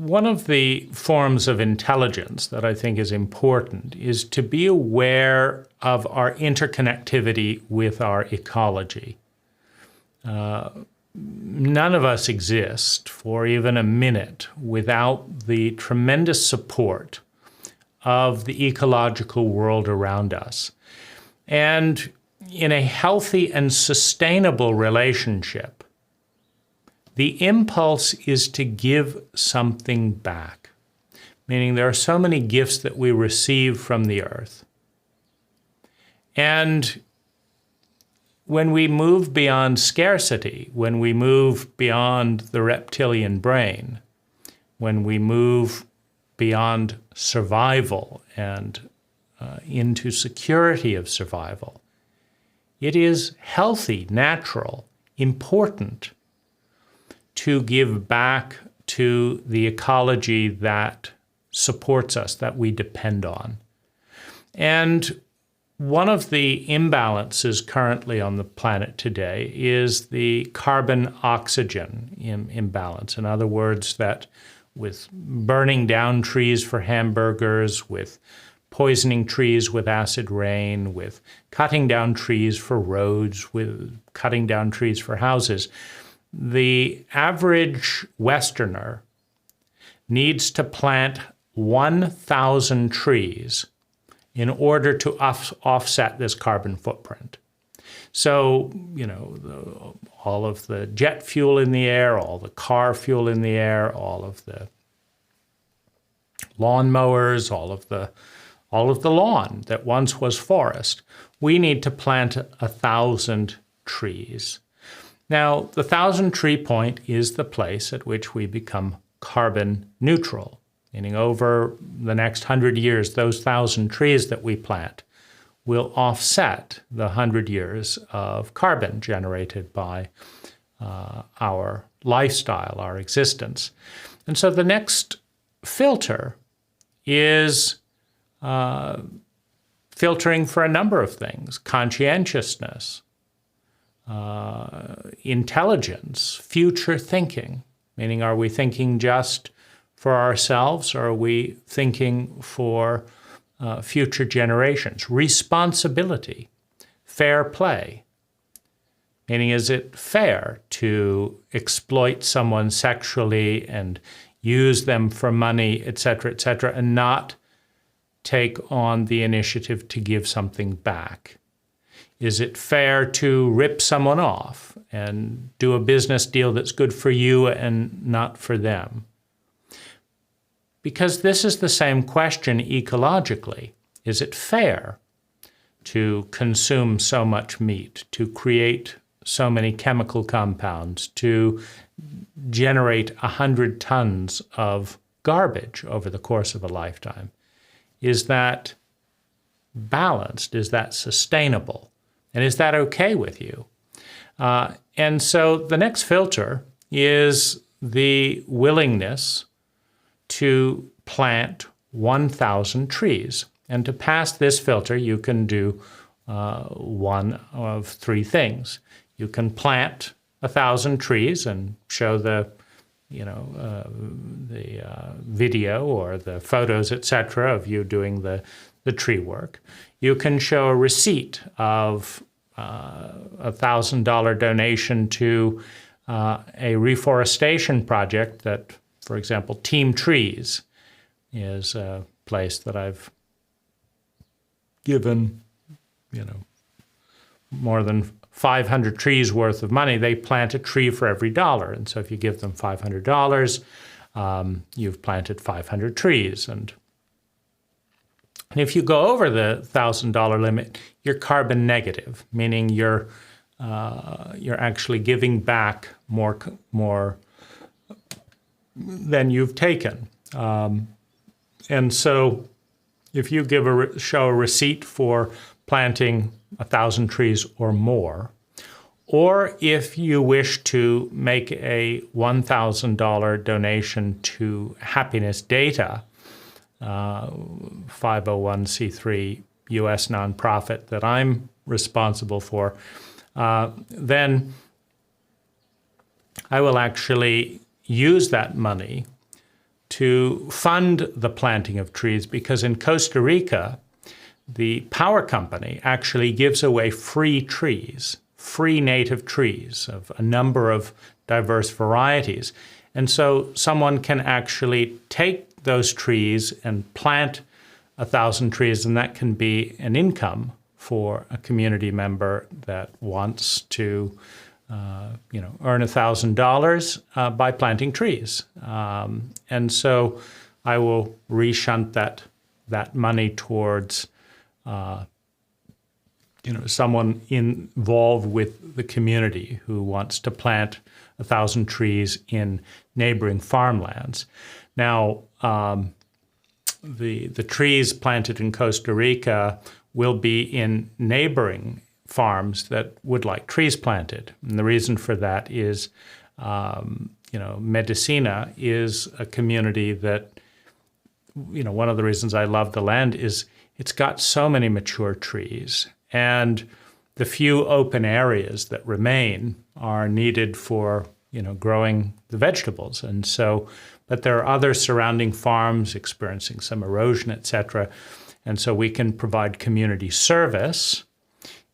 one of the forms of intelligence that I think is important is to be aware of our interconnectivity with our ecology. None of us exist for even a minute without the tremendous support of the ecological world around us. And in a healthy and sustainable relationship, the impulse is to give something back, meaning there are so many gifts that we receive from the earth. And when we move beyond scarcity, when we move beyond the reptilian brain, when we move beyond survival and into security of survival, it is healthy, natural, important to give back to the ecology that supports us, that we depend on. And one of the imbalances currently on the planet today is the carbon-oxygen imbalance. In other words, that with burning down trees for hamburgers, with poisoning trees with acid rain, with cutting down trees for roads, with cutting down trees for houses, the average Westerner needs to plant 1,000 trees in order to offset this carbon footprint. So, all of the jet fuel in the air, all the car fuel in the air, all of the lawnmowers, all of the lawn that once was forest, we need to plant 1,000 trees. Now, the 1,000 tree point is the place at which we become carbon neutral, meaning over the next 100 years, those 1,000 trees that we plant will offset the 100 years of carbon generated by our lifestyle, our existence. And so the next filter is filtering for a number of things: conscientiousness, intelligence, future thinking, meaning are we thinking just for ourselves, or are we thinking for future generations? Responsibility, fair play, meaning is it fair to exploit someone sexually and use them for money, et cetera, and not take on the initiative to give something back? Is it fair to rip someone off and do a business deal that's good for you and not for them? Because this is the same question ecologically. Is it fair to consume so much meat, to create so many chemical compounds, to generate 100 tons of garbage over the course of a lifetime? Is that balanced? Is that sustainable? And is that okay with you? And so the next filter is the willingness to plant 1,000 trees. And to pass this filter, you can do one of three things. You can plant 1,000 trees and show the video or the photos, etc., of you doing the tree work. You can show a receipt of a $1,000 donation to a reforestation project that, for example, Team Trees is a place that I've given, more than 500 trees worth of money. They plant a tree for every dollar. And so if you give them $500, you've planted 500 trees. And if you go over the $1,000 limit, you're carbon negative, meaning you're actually giving back more than you've taken. And so if you show a receipt for planting 1,000 trees or more, or if you wish to make a $1,000 donation to Happiness Data, 501c3 U.S. nonprofit that I'm responsible for, then I will actually use that money to fund the planting of trees, because in Costa Rica, the power company actually gives away free trees, free native trees of a number of diverse varieties. And so someone can actually take those trees and plant 1,000 trees, and that can be an income for a community member that wants to earn $1,000 by planting trees. And so I will reshunt that money towards someone involved with the community who wants to plant 1,000 trees in neighboring farmlands. Now, the trees planted in Costa Rica will be in neighboring farms that would like trees planted. And the reason for that is, Medicina is a community that, one of the reasons I love the land is it's got so many mature trees, and the few open areas that remain are needed for, growing the vegetables. And so, but there are other surrounding farms experiencing some erosion, et cetera. And so we can provide community service,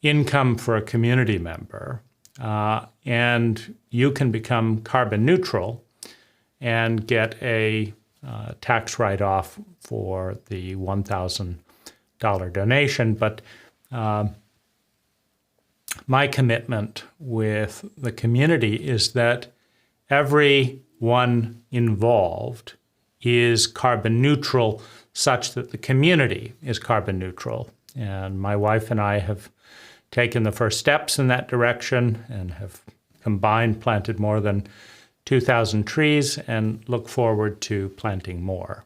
income for a community member, and you can become carbon neutral and get a tax write-off for the $1,000 donation. But my commitment with the community is that everyone involved is carbon neutral, such that the community is carbon neutral. And my wife and I have taken the first steps in that direction and have combined planted more than 2,000 trees and look forward to planting more.